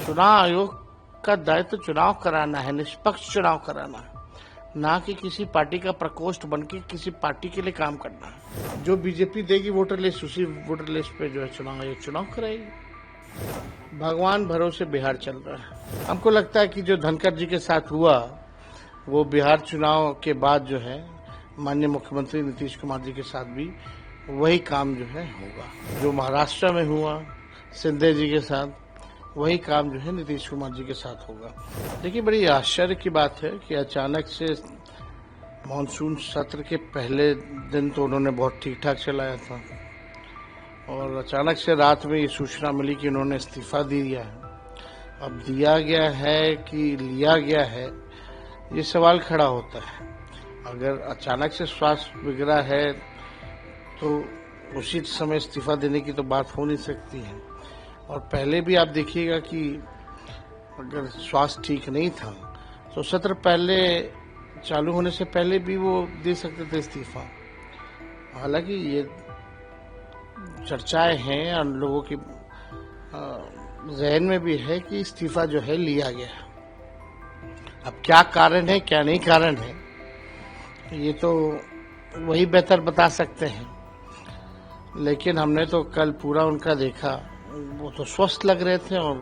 चुनाव आयोग का दायित्व चुनाव कराना है, निष्पक्ष चुनाव कराना है, ना कि किसी पार्टी का प्रकोष्ठ बनके किसी पार्टी के लिए काम करना है। जो बीजेपी देगी वोटर लिस्ट, उसी वोटर लिस्ट पे जो है चुनाव आयोग चुनाव कराएगी। भगवान भरोसे बिहार चल रहा है। हमको लगता है कि जो धनखड़ जी के साथ हुआ वो बिहार चुनाव के बाद जो है माननीय मुख्यमंत्री नीतीश कुमार जी के साथ भी वही काम जो है होगा। जो महाराष्ट्र में हुआ शिंदे जी के साथ, वही काम जो है नीतीश कुमार जी के साथ होगा। देखिए, बड़ी आश्चर्य की बात है कि अचानक से मानसून सत्र के पहले दिन तो उन्होंने बहुत ठीक ठाक चलाया था और अचानक से रात में ये सूचना मिली कि उन्होंने इस्तीफा दे दिया है। अब दिया गया है कि लिया गया है, ये सवाल खड़ा होता है। अगर अचानक से स्वास्थ्य बिगड़ा है तो उसी समय इस्तीफा देने की तो बात हो नहीं सकती है। और पहले भी आप देखिएगा कि अगर स्वास्थ्य ठीक नहीं था तो सत्र पहले चालू होने से पहले भी वो दे सकते थे इस्तीफा। हालांकि ये चर्चाएं हैं और लोगों की जहन में भी है कि इस्तीफा जो है लिया गया। अब क्या कारण है क्या नहीं कारण है ये तो वही बेहतर बता सकते हैं, लेकिन हमने तो कल पूरा उनका देखा, वो तो स्वस्थ लग रहे थे और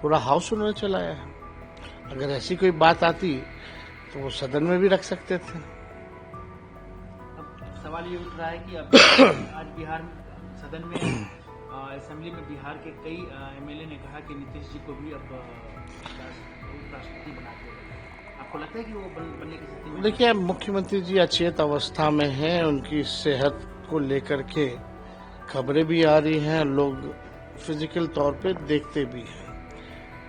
पूरा हाउस उन्होंने चलाया है। अगर ऐसी कोई बात आती तो वो सदन में भी रख सकते थे। अब सवाल ये उठ रहा है कि अब आज बिहार सदन में असेंबली में बिहार के कई एमएलए ने कहा कि नीतीश जी को भी अब राष्ट्रपति बनाते हैं। आपको लगता है कि वो बनने की स्थिति में? देखिए, मुख्यमंत्री जी अचेत अवस्था में हैं, उनकी सेहत को लेकर के खबरें भी आ रही हैं, लोग फिजिकल तौर पे देखते भी हैं।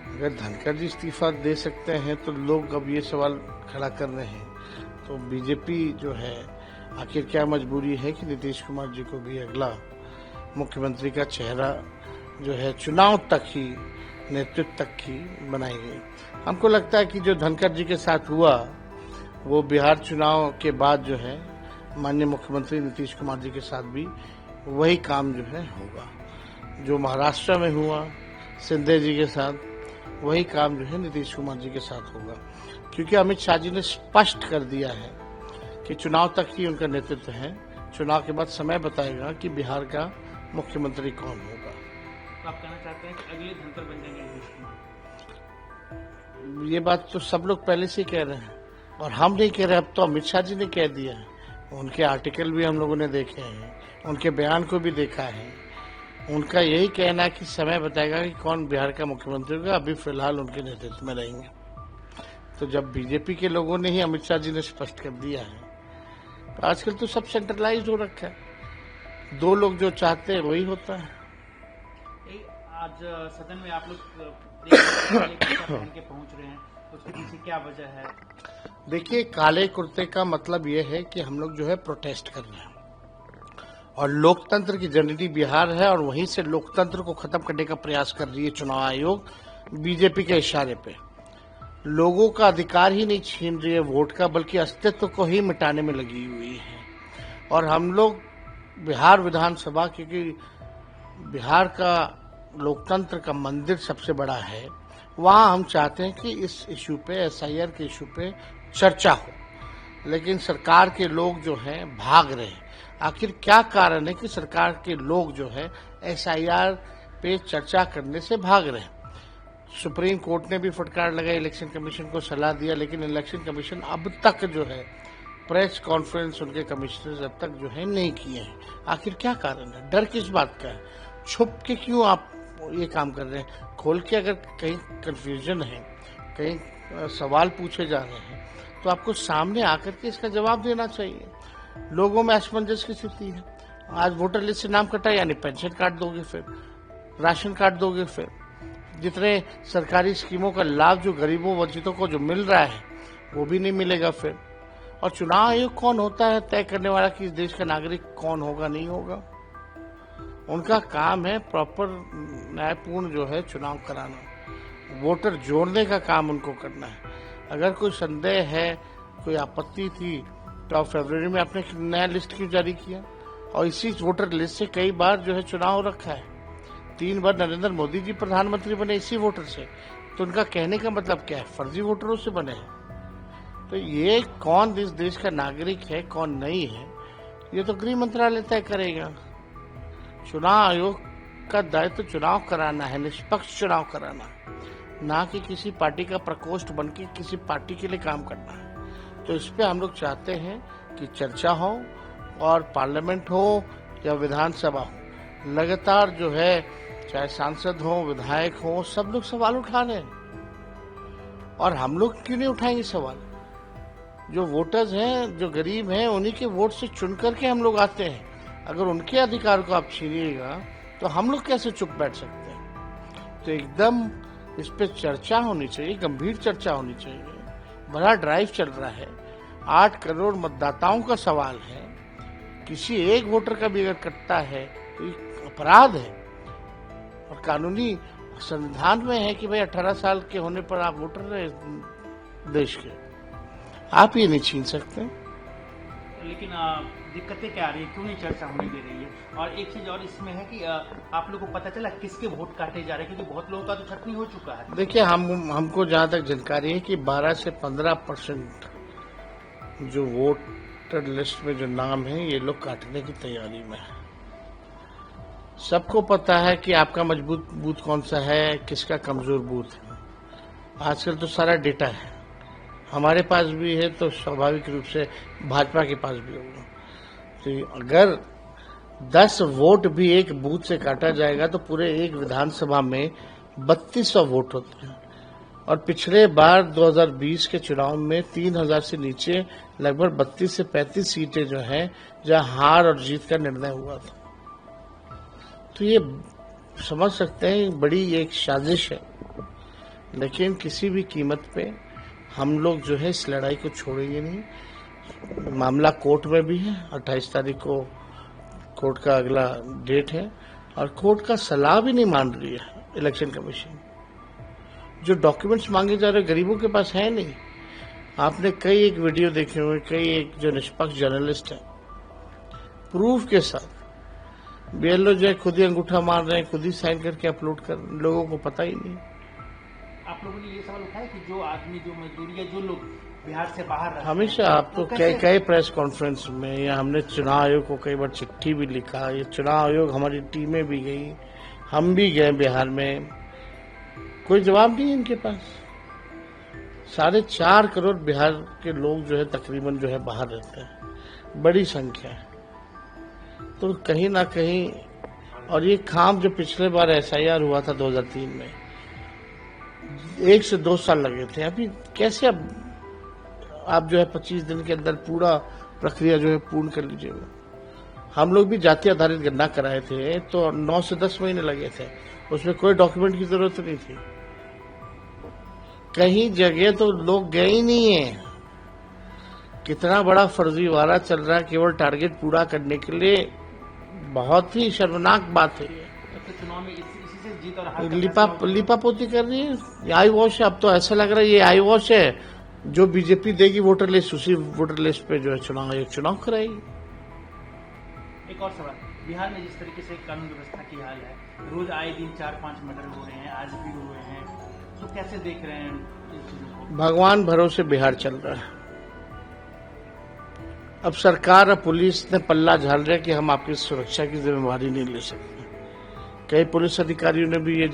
अगर धनखड़ जी इस्तीफा दे सकते हैं तो लोग अब ये सवाल खड़ा कर रहे हैं, तो बीजेपी जो है आखिर क्या मजबूरी है कि नीतीश कुमार जी को भी अगला मुख्यमंत्री का चेहरा जो है चुनाव तक ही, नेतृत्व तक ही बनाई गई। हमको लगता है कि जो धनखड़ जी के साथ हुआ वो बिहार चुनाव के बाद जो है माननीय मुख्यमंत्री नीतीश कुमार जी के साथ भी वही काम जो है होगा। जो महाराष्ट्र में हुआ शिंदे जी के साथ, वही काम जो है नीतीश कुमार जी के साथ होगा, क्योंकि अमित शाह जी ने स्पष्ट कर दिया है कि चुनाव तक ही उनका नेतृत्व है। चुनाव के बाद समय बताएगा कि बिहार का मुख्यमंत्री कौन होगा। तो आप कहना चाहते हैं कि अगले धनखड़ बन जाएंगे नीतीश कुमार? ये बात तो सब लोग पहले से ही कह रहे हैं और हम नहीं कह रहे, अब तो अमित शाह जी ने कह दिया है। उनके आर्टिकल भी हम लोगों ने देखे हैं, उनके बयान को भी देखा है। उनका यही कहना है कि समय बताएगा कि कौन बिहार का मुख्यमंत्री होगा। अभी फिलहाल उनके नेतृत्व में रहेंगे। तो जब बीजेपी के लोगों ने ही, अमित शाह जी ने स्पष्ट कर दिया है, तो आजकल तो सब सेंट्रलाइज हो रखा है। दो लोग जो चाहते हैं वही होता है। आज सदन में आप लोग पहन के पहुंच रहे हैं, उसके पीछे क्या वजह है? देखिए, काले कुर्ते का मतलब ये है कि हम लोग जो है प्रोटेस्ट कर रहे हैं और लोकतंत्र की जननी बिहार है और वहीं से लोकतंत्र को खत्म करने का प्रयास कर रही है चुनाव आयोग बीजेपी के इशारे पे। लोगों का अधिकार ही नहीं छीन रही है वोट का, बल्कि अस्तित्व को ही मिटाने में लगी हुई है। और हम लोग बिहार विधानसभा, क्योंकि बिहार का लोकतंत्र का मंदिर सबसे बड़ा है, वहां हम चाहते हैं कि इस इशू पे, एसआईआर के इशू पे चर्चा हो। लेकिन सरकार के लोग जो हैं भाग रहे हैं। आखिर क्या कारण है कि सरकार के लोग जो है एसआईआर पे चर्चा करने से भाग रहे हैं? सुप्रीम कोर्ट ने भी फटकार लगाई, इलेक्शन कमीशन को सलाह दिया, लेकिन इलेक्शन कमीशन अब तक जो है प्रेस कॉन्फ्रेंस उनके कमिश्नर अब तक जो है नहीं किए हैं। आखिर क्या कारण है? डर किस बात का है? छुप के क्यों आप ये काम कर रहे हैं? खोल के अगर कहीं कंफ्यूजन है, कहीं सवाल पूछे जा रहे हैं, तो आपको सामने आकर के इसका जवाब देना चाहिए। लोगों में असमंजस की स्थिति है। आज वोटर लिस्ट से नाम कटा, यानी पेंशन कार्ड दोगे, फिर राशन कार्ड दोगे, फिर जितने सरकारी स्कीमों का लाभ जो गरीबों वंचितों को जो मिल रहा है वो भी नहीं मिलेगा। फिर और चुनाव आयोग कौन होता है तय करने वाला कि इस देश का नागरिक कौन होगा नहीं होगा? उनका काम है प्रॉपर न्यायपूर्ण जो है चुनाव कराना, वोटर जोड़ने का काम उनको करना है। अगर कोई संदेह है, कोई आपत्ति थी, तो आप फरवरी में आपने नया लिस्ट क्यों जारी किया? और इसी वोटर लिस्ट से कई बार जो है चुनाव रखा है। 3 बार नरेंद्र मोदी जी प्रधानमंत्री बने इसी वोटर से, तो उनका कहने का मतलब क्या है, फर्जी वोटरों से बने हैं। तो ये कौन इस देश का नागरिक है कौन नहीं है, ये तो गृह मंत्रालय तय करेगा। चुनाव आयोग का दायित्व चुनाव कराना है, निष्पक्ष चुनाव कराना, ना कि किसी पार्टी का प्रकोष्ठ बन के किसी पार्टी के लिए काम करना है। तो इस पे हम लोग चाहते हैं कि चर्चा हो, और पार्लियामेंट हो या विधानसभा हो, लगातार जो है चाहे सांसद हो विधायक हो, सब लोग सवाल उठा रहे हैं। और हम लोग क्यों नहीं उठाएंगे सवाल? जो वोटर्स हैं, जो गरीब हैं, उन्हीं के वोट से चुन करके हम लोग आते हैं। अगर उनके अधिकार को आप छीनिएगा तो हम लोग कैसे चुप बैठ सकते हैं? तो एकदम इस पे चर्चा होनी चाहिए, गंभीर चर्चा होनी चाहिए। बड़ा ड्राइव चल रहा है, 8 करोड़ मतदाताओं का सवाल है। किसी एक वोटर का भी अगर कटता है तो ये अपराध है, और कानूनी संविधान में है कि भाई 18 साल के होने पर आप वोटर रहे देश के, आप ये नहीं छीन सकते। लेकिन दिक्कतें क्या आ रही है, क्यों नहीं चर्चा होने दे रही है? और एक चीज और इसमें है कि आप लोगों को पता चला किसके वोट काटे जा रहे हैं, क्योंकि बहुत लोगों का तो छटनी हो चुका है। देखिए, हमको जहां तक जानकारी है कि 12 से 15% जो वोटर लिस्ट में जो नाम है ये लोग काटने की तैयारी में है। सबको पता है कि आपका मजबूत बूथ कौन सा है, किसका कमजोर बूथ है। आजकल तो सारा डेटा है, हमारे पास भी है, तो स्वाभाविक रूप से भाजपा के पास भी होगा। तो अगर 10 वोट भी एक बूथ से काटा जाएगा तो पूरे एक विधानसभा में 3200 वोट होते हैं। और पिछले बार 2020 के चुनाव में 3000 से नीचे लगभग 32 से 35 सीटें जो हैं, जहां हार और जीत का निर्णय हुआ था। तो ये समझ सकते हैं बड़ी एक साजिश है, लेकिन किसी भी कीमत पे हम लोग जो है इस लड़ाई को छोड़ेंगे नहीं। मामला कोर्ट में भी है, 28 तारीख को कोर्ट का अगला डेट है, और कोर्ट का सलाह भी नहीं मान रही है इलेक्शन कमीशन। जो डॉक्यूमेंट्स मांगे जा रहे गरीबों के पास है नहीं। आपने कई एक वीडियो देखे हुए, कई एक जो निष्पक्ष जर्नलिस्ट है प्रूफ के साथ, बीएलओ जो है खुद ही अंगूठा मार रहे हैं, खुद ही साइन करके अपलोड कर, लोगों को पता ही नहीं। आप लोगों ने ये सवाल उठाया कि जो आदमी, जो मजदूरी, या जो लोग बिहार से बाहर रहते हैं, हमेशा आप तो कई प्रेस कॉन्फ्रेंस में, या हमने चुनाव आयोग को कई बार चिट्ठी भी लिखा, ये चुनाव आयोग हमारी टीमें भी गई, हम भी गए बिहार में, कोई जवाब नहीं है इनके पास। 4.5 करोड़ बिहार के लोग जो है तकरीबन जो है बाहर रहते हैं, बड़ी संख्या है। तो कहीं ना कहीं, और ये काम जो पिछले बार एसआईआर हुआ था 2003 में, 1 से 2 साल लगे थे। अभी कैसे अब आप जो है 25 दिन के अंदर पूरा प्रक्रिया जो है पूर्ण कर लीजिएगा। हम लोग भी जाति आधारित गणना कराए थे तो 9 से 10 महीने लगे थे, उसमें कोई डॉक्यूमेंट की जरूरत नहीं थी। कहीं जगह तो लोग गए ही नहीं है। कितना बड़ा फर्जीवाड़ा चल रहा है केवल टारगेट पूरा करने के लिए, बहुत ही शर्मनाक बात है ये। तो चुनाव में इसी से जीत और हार लिपापोती कर रही है, आई वॉश है। अब तो ऐसा लग रहा है ये आई वॉश है, जो बीजेपी देगी वोटर लिस्ट, उसी वोटर लिस्ट पे जो है चुनाव आयोग चुनाव कराएगी। एक और सवाल, बिहार में जिस तरीके से कानून व्यवस्था की हाल है, रोज आए दिन 4-5 मर्डर हो रहे हैं, आज भी हुए हैं, तो कैसे देख रहे हैं इन चीजों को? भगवान भरोसे बिहार चल रहा है। अब सरकार और पुलिस ने पल्ला झाड़ रहा है कि हम आपकी सुरक्षा की जिम्मेवारी नहीं ले सकते। कई पुलिस अधिकारियों ने भी ये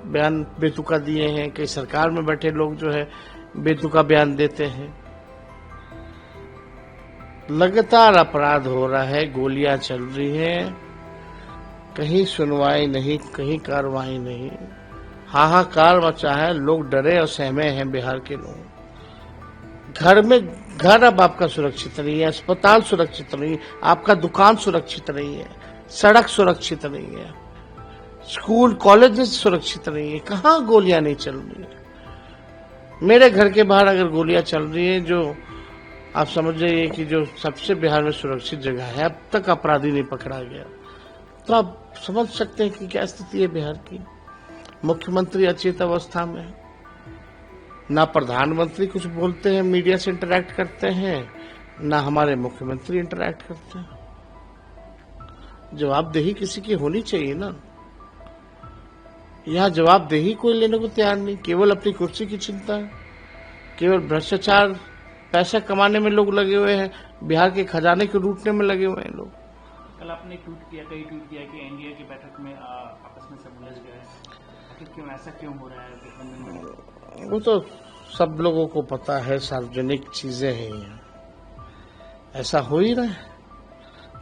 बयान बेतुका दिए हैं, कई सरकार में बैठे लोग जो है बेतुका बयान देते हैं। लगातार अपराध हो रहा है, गोलियां चल रही हैं, कहीं सुनवाई नहीं, कहीं कार्रवाई नहीं, हाहाकार मचा है, लोग डरे और सहमे हैं बिहार के लोग। घर अब आपका सुरक्षित नहीं है, अस्पताल सुरक्षित नहीं है, आपका दुकान सुरक्षित नहीं है, सड़क सुरक्षित नहीं है, स्कूल कॉलेज सुरक्षित नहीं है। कहाँ गोलियां नहीं चल रही है? मेरे घर के बाहर अगर गोलियां चल रही है, जो आप समझ जाइए कि जो सबसे बिहार में सुरक्षित जगह है, अब तक अपराधी नहीं पकड़ा गया, तो आप समझ सकते हैं कि क्या स्थिति है बिहार की। मुख्यमंत्री अचेत अवस्था में, ना प्रधानमंत्री कुछ बोलते हैं, मीडिया से इंटरैक्ट करते हैं, ना हमारे मुख्यमंत्री इंटरैक्ट करते हैं। जवाबदेही किसी की होनी चाहिए ना। यहाँ जवाबदेही कोई लेने को तैयार नहीं, केवल अपनी कुर्सी की चिंता है, केवल भ्रष्टाचार, पैसा कमाने में लोग लगे हुए हैं, बिहार के खजाने को लूटने में लगे हुए हैं लोग। कल आपने ट्वीट किया कि एनडीए की बैठक में आपस में सब उलझ गए, आखिर क्यों ऐसा क्यों हो रहा है गठबंधन में? वो तो सब लोगों को पता है, सार्वजनिक चीजें हैं, यहाँ ऐसा हो ही रहा है।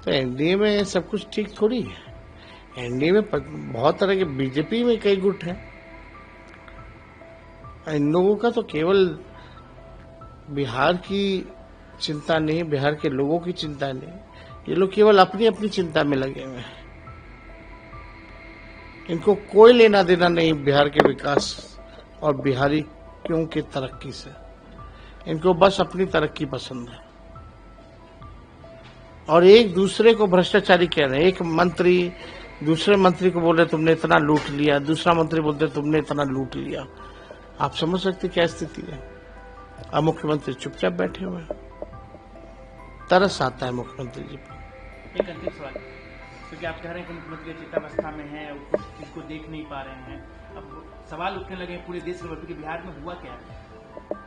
तो एनडीए में सब कुछ ठीक थोड़ी है। एनडीए में बहुत तरह के, बीजेपी में कई गुट हैं। इन लोगों का तो केवल बिहार की चिंता नहीं, बिहार के लोगों की चिंता नहीं, ये लोग केवल अपनी अपनी चिंता में लगे हुए हैं। इनको कोई लेना देना नहीं बिहार के विकास और बिहारी क्यों की तरक्की से। इनको बस अपनी तरक्की पसंद है और एक दूसरे को भ्रष्टाचारी कह रहे हैं। एक मंत्री दूसरे मंत्री को बोल रहे तुमने इतना लूट लिया, दूसरा मंत्री बोलते तुमने इतना लूट लिया। आप समझ सकते क्या स्थिति है। अब मुख्यमंत्री चुपचाप बैठे हुए हैं, तरस आता है मुख्यमंत्री जी पर। एक अंतिम सवाल, क्योंकि आप कह रहे हैं कि मुख्यमंत्री चिंतावस्था में है, कुछ चीज को देख नहीं पा रहे हैं, अब सवाल उठने लगे पूरे देश के बिहार में हुआ क्या है?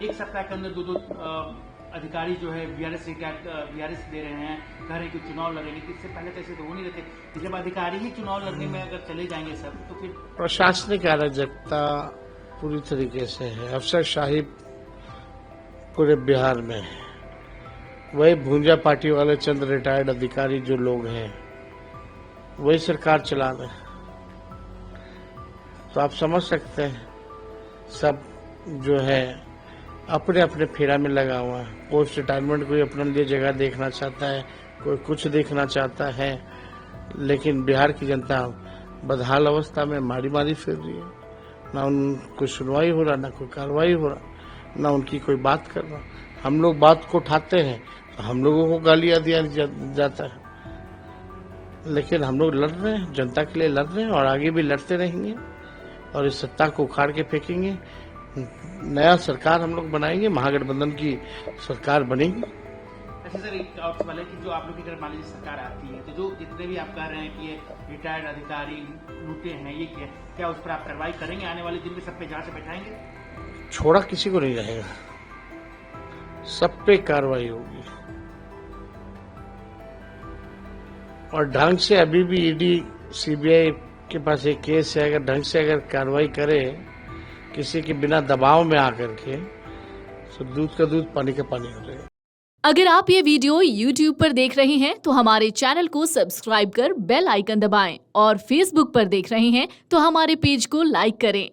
एक सप्ताह के अंदर दो अधिकारी जो है बीआरएस दे रहे हैं, कह रहे हैं कि चुनाव लड़ेंगे। इससे पहले तो ऐसे तो हो नहीं रहते कि जब अधिकारी ही चुनाव लड़ने में अगर चले जाएंगे सब, तो फिर प्रशासनिक अराजकता पूरी तरीके से है, अफसरशाही पूरे बिहार में है। वही भूंजा पार्टी वाले चंद रिटायर्ड अधिकारी जो लोग हैं वही सरकार चला रहे हैं। तो आप समझ सकते हैं सब जो है अपने अपने फेरा में लगा हुआ है। पोस्ट रिटायरमेंट कोई अपने लिए जगह देखना चाहता है, कोई कुछ देखना चाहता है, लेकिन बिहार की जनता बदहाल अवस्था में मारी मारी फिर रही है। ना उनको सुनवाई हो रहा, ना कोई कार्रवाई हो रहा, ना उनकी कोई बात कर रहा। हम लोग बात को उठाते हैं तो हम लोगों को गालियां दिया जाता है, लेकिन हम लोग लड़ रहे हैं, जनता के लिए लड़ रहे हैं और आगे भी लड़ते रहेंगे और इस सत्ता को उखाड़ के फेंकेंगे। नया सरकार हम लोग बनाएंगे, महागठबंधन की सरकार बनेगी। अच्छा सर, एक और सवाल है कि जो आप लोग की अगर मान लीजिए सरकार आती है तो जो जितने भी आप कह रहे हैं कि ये रिटायर्ड अधिकारी लूटे हैं, ये क्या उस पर आप कार्रवाई करेंगे? आने वाले दिन में सब पे जांच बैठाएंगे? छोड़ा किसी को नहीं रहेगा, सब पे कार्रवाई होगी और ढंग से। अभी भी ईडी सीबीआई के पास एक केस है, अगर ढंग से अगर कार्रवाई करे किसी के बिना दबाव में आकर के, तो दूध का दूध पानी का पानी हो जाएगा। अगर आप ये वीडियो YouTube पर देख रहे हैं तो हमारे चैनल को सब्सक्राइब कर बेल आइकन दबाएं और Facebook पर देख रहे हैं तो हमारे पेज को लाइक करें।